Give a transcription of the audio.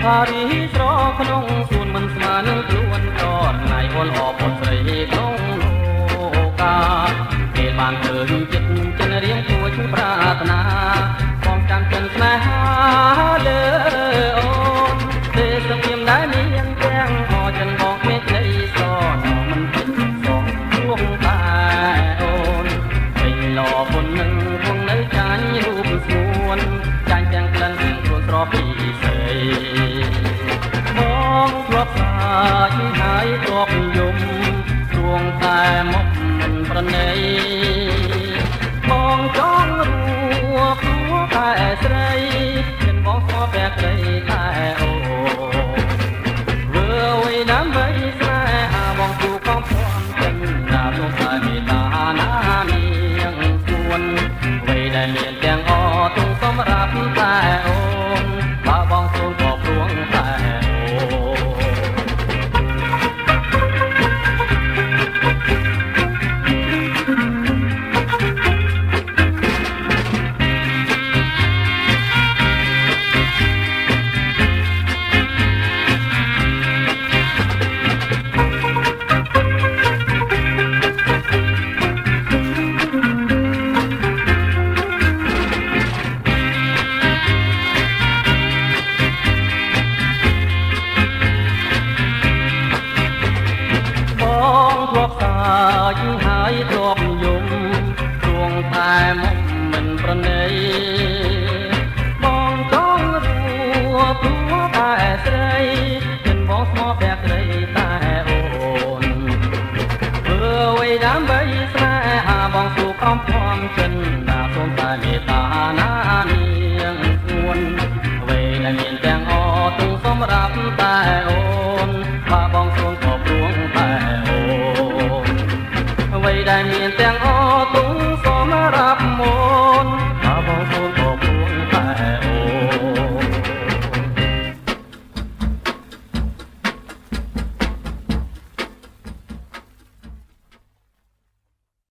ផារីស្រក្នុងសួនមិនស្មាននឹងខ្លួនចតណៃអូនអបស្រីក្នុងលោកាពេលបានឃើញចិត្តចិនរៀងគួរប្រាថ្នាបងចាំចិនស្នេហាលើអូនទេសភាពដែលនាងទាំងអចិនបងមេក្ដីសនមិនពិតសងជួងតែអូនពេញលោពុននឹងគង់នៅចាញ់រូបស្មួនចាញ់ទាំងក្លិនខ្លួនស្រពីស្រីបងធ្លាប់សាយហើយធ្លាប់យំជួងតែមកមិនប្រណីបងចង់រួគួរតែស្រីចិនបងស្គាល់តែក្ដីតែអូវើអ្វីដើម្បីស្នេហាបងគូកំភំចិនណាទោះតែមេតាណាមៀងសួនអ្វីដែលមានទាំងអទុំសម្រាប់តែអូនបើបងសូនក៏ព្រួងតែហើយធ្លាប់យំជួងតែមុំមិនប្រណីបងចង់រួព្រោះតែស្រីចិនបងស្មោះតែក្ដីតែអូនធ្វើអ្វីដើម្បីស្នេហាបងស៊ូកំភំចិន